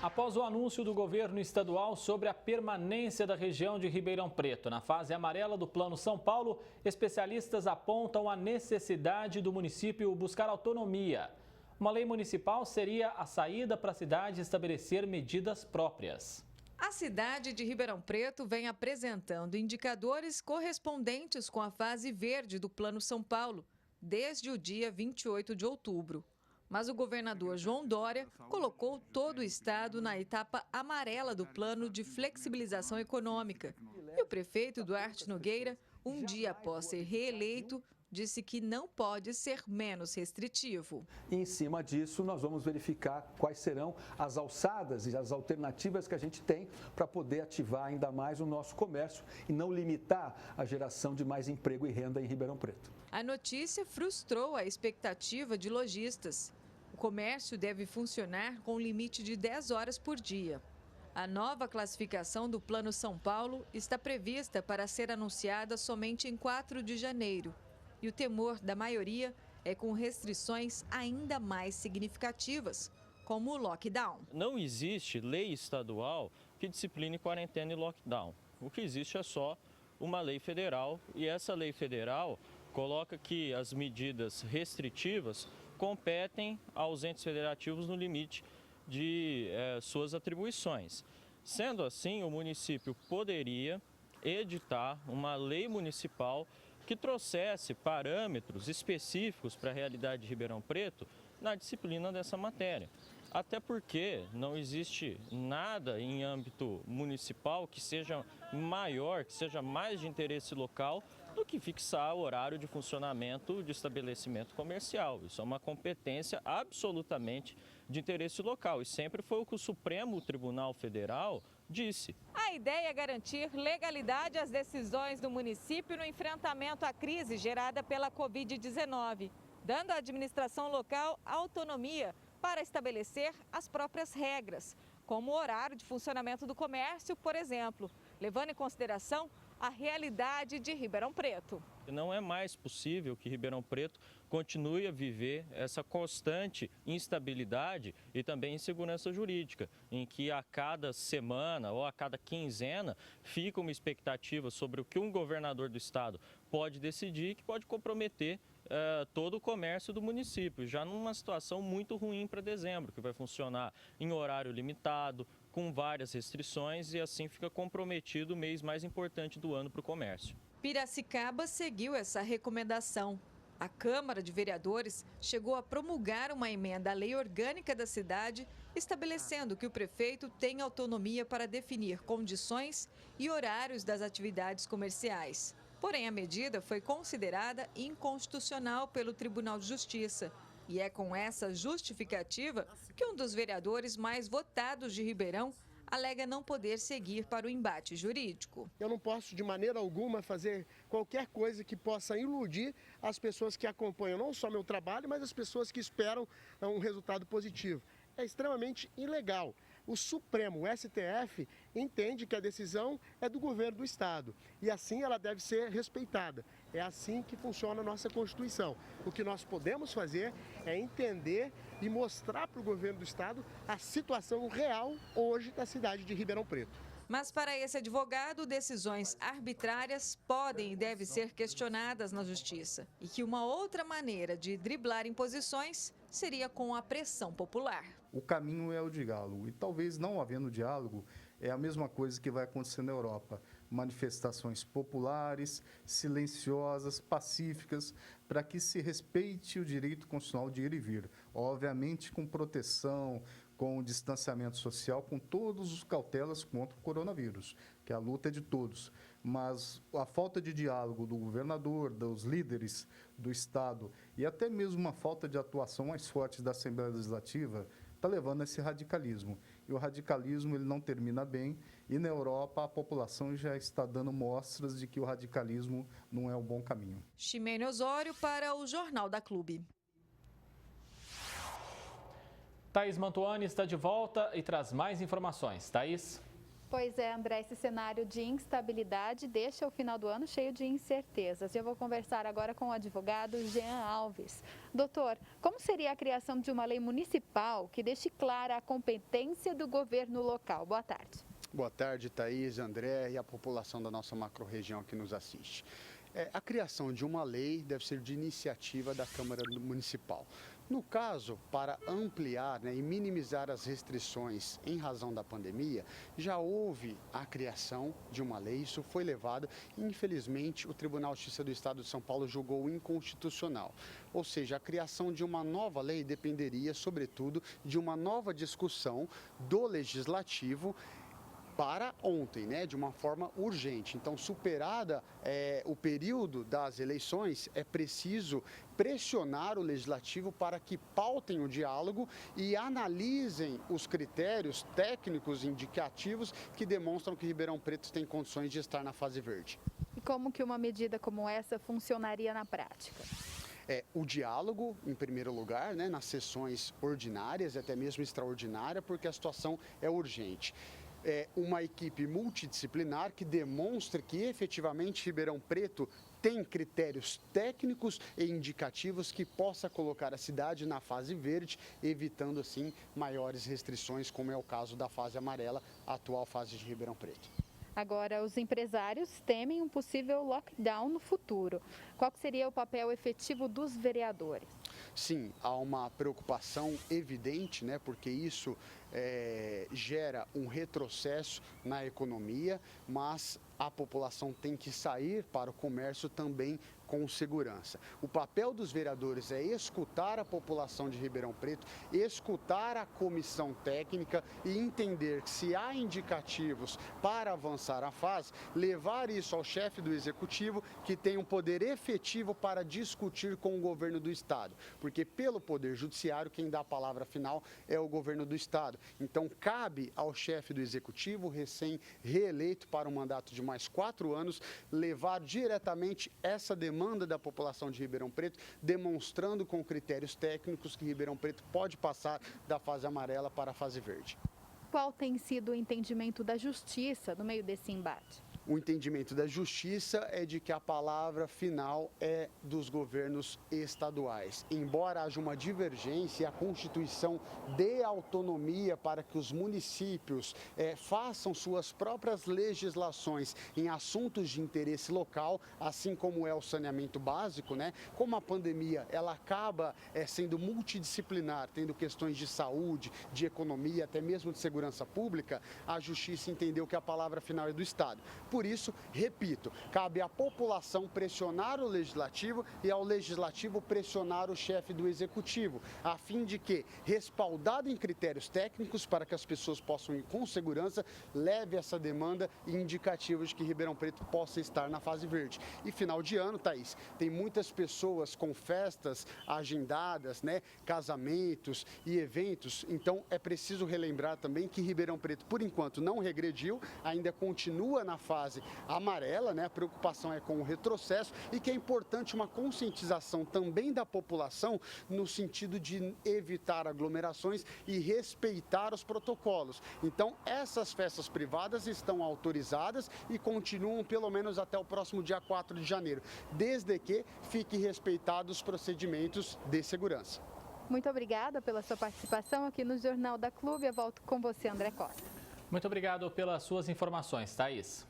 Após o anúncio do governo estadual sobre a permanência da região de Ribeirão Preto na fase amarela do Plano São Paulo, especialistas apontam a necessidade do município buscar autonomia. Uma lei municipal seria a saída para a cidade estabelecer medidas próprias. A cidade de Ribeirão Preto vem apresentando indicadores correspondentes com a fase verde do Plano São Paulo, desde o dia 28 de outubro. Mas o governador João Dória colocou todo o estado na etapa amarela do plano de flexibilização econômica. E o prefeito Duarte Nogueira, um dia após ser reeleito, disse que não pode ser menos restritivo. E em cima disso, nós vamos verificar quais serão as alçadas e as alternativas que a gente tem para poder ativar ainda mais o nosso comércio e não limitar a geração de mais emprego e renda em Ribeirão Preto. A notícia frustrou a expectativa de lojistas. O comércio deve funcionar com um limite de 10 horas por dia. A nova classificação do Plano São Paulo está prevista para ser anunciada somente em 4 de janeiro. E o temor da maioria é com restrições ainda mais significativas, como o lockdown. Não existe lei estadual que discipline quarentena e lockdown. O que existe é só uma lei federal e essa lei federal coloca que as medidas restritivas competem aos entes federativos no limite de suas atribuições. Sendo assim, o município poderia editar uma lei municipal que trouxesse parâmetros específicos para a realidade de Ribeirão Preto na disciplina dessa matéria. Até porque não existe nada em âmbito municipal que seja maior, que seja mais de interesse local do que fixar o horário de funcionamento de estabelecimento comercial. Isso é uma competência absolutamente de interesse local e sempre foi o que o Supremo Tribunal Federal disse. A ideia é garantir legalidade às decisões do município no enfrentamento à crise gerada pela Covid-19, dando à administração local autonomia para estabelecer as próprias regras, como o horário de funcionamento do comércio, por exemplo, levando em consideração a realidade de Ribeirão Preto. Não é mais possível que Ribeirão Preto continue a viver essa constante instabilidade e também insegurança jurídica, em que a cada semana ou a cada quinzena fica uma expectativa sobre o que um governador do estado pode decidir, que pode comprometer todo o comércio do município, já numa situação muito ruim para dezembro, que vai funcionar em horário limitado, com várias restrições e assim fica comprometido o mês mais importante do ano para o comércio. Piracicaba seguiu essa recomendação. A Câmara de Vereadores chegou a promulgar uma emenda à lei orgânica da cidade, estabelecendo que o prefeito tem autonomia para definir condições e horários das atividades comerciais. Porém, a medida foi considerada inconstitucional pelo Tribunal de Justiça. E é com essa justificativa que um dos vereadores mais votados de Ribeirão alega não poder seguir para o embate jurídico. Eu não posso de maneira alguma fazer qualquer coisa que possa iludir as pessoas que acompanham não só meu trabalho, mas as pessoas que esperam um resultado positivo. É extremamente ilegal. O Supremo, o STF, entende que a decisão é do governo do estado e assim ela deve ser respeitada. É assim que funciona a nossa Constituição. O que nós podemos fazer é entender e mostrar para o governo do estado a situação real hoje da cidade de Ribeirão Preto. Mas para esse advogado, decisões arbitrárias podem e devem ser questionadas na justiça. E que uma outra maneira de driblar imposições seria com a pressão popular. O caminho é o diálogo e talvez não havendo diálogo é a mesma coisa que vai acontecer na Europa. Manifestações populares, silenciosas, pacíficas, para que se respeite o direito constitucional de ir e vir. Obviamente com proteção, com distanciamento social, com todas as cautelas contra o coronavírus, que a luta é de todos. Mas a falta de diálogo do governador, dos líderes do Estado e até mesmo uma falta de atuação mais forte da Assembleia Legislativa está levando a esse radicalismo. E o radicalismo ele não termina bem e na Europa a população já está dando mostras de que o radicalismo não é o bom caminho. Ximene Osório para o Jornal da Clube. Thaís Mantuani está de volta e traz mais informações. Thaís. Pois é, André, esse cenário de instabilidade deixa o final do ano cheio de incertezas. Eu vou conversar agora com o advogado Jean Alves. Doutor, como seria a criação de uma lei municipal que deixe clara a competência do governo local? Boa tarde. Boa tarde, Thaís, André e a população da nossa macro-região que nos assiste. A criação de uma lei deve ser de iniciativa da Câmara Municipal. No caso, para ampliar e minimizar as restrições em razão da pandemia, já houve a criação de uma lei, isso foi levado e, infelizmente, o Tribunal de Justiça do Estado de São Paulo julgou inconstitucional. Ou seja, a criação de uma nova lei dependeria, sobretudo, de uma nova discussão do Legislativo para ontem, de uma forma urgente. Então, superada o período das eleições, é preciso pressionar o Legislativo para que pautem o diálogo e analisem os critérios técnicos indicativos que demonstram que Ribeirão Preto tem condições de estar na fase verde. E como que uma medida como essa funcionaria na prática? O diálogo, em primeiro lugar, nas sessões ordinárias e até mesmo extraordinária, porque a situação é urgente. Uma equipe multidisciplinar que demonstre que efetivamente Ribeirão Preto tem critérios técnicos e indicativos que possa colocar a cidade na fase verde, evitando assim maiores restrições, como é o caso da fase amarela, a atual fase de Ribeirão Preto. Agora, os empresários temem um possível lockdown no futuro. Qual seria o papel efetivo dos vereadores? Sim, há uma preocupação evidente, porque isso gera um retrocesso na economia, mas a população tem que sair para o comércio também com segurança. O papel dos vereadores é escutar a população de Ribeirão Preto, escutar a comissão técnica e entender que se há indicativos para avançar a fase, levar isso ao chefe do executivo, que tem um poder efetivo para discutir com o governo do estado, porque pelo poder judiciário quem dá a palavra final é o governo do estado. Então cabe ao chefe do executivo, recém-reeleito para um mandato de mais 4 anos, levar diretamente essa demanda da população de Ribeirão Preto, demonstrando com critérios técnicos que Ribeirão Preto pode passar da fase amarela para a fase verde. Qual tem sido o entendimento da Justiça no meio desse embate? O entendimento da Justiça é de que a palavra final é dos governos estaduais. Embora haja uma divergência, a Constituição dê autonomia para que os municípios façam suas próprias legislações em assuntos de interesse local, assim como é o saneamento básico, Como a pandemia ela acaba sendo multidisciplinar, tendo questões de saúde, de economia, até mesmo de segurança pública, a Justiça entendeu que a palavra final é do Estado. Por isso, repito, cabe à população pressionar o Legislativo e ao Legislativo pressionar o chefe do Executivo, a fim de que, respaldado em critérios técnicos para que as pessoas possam ir com segurança, leve essa demanda e indicativos de que Ribeirão Preto possa estar na fase verde. E final de ano, Thaís, tem muitas pessoas com festas agendadas, casamentos e eventos, então é preciso relembrar também que Ribeirão Preto, por enquanto, não regrediu, ainda continua na fase amarela, a preocupação é com o retrocesso e que é importante uma conscientização também da população no sentido de evitar aglomerações e respeitar os protocolos. Então, essas festas privadas estão autorizadas e continuam pelo menos até o próximo dia 4 de janeiro, desde que fiquem respeitados os procedimentos de segurança. Muito obrigada pela sua participação aqui no Jornal da Clube. Eu volto com você, André Costa. Muito obrigado pelas suas informações, Thaís.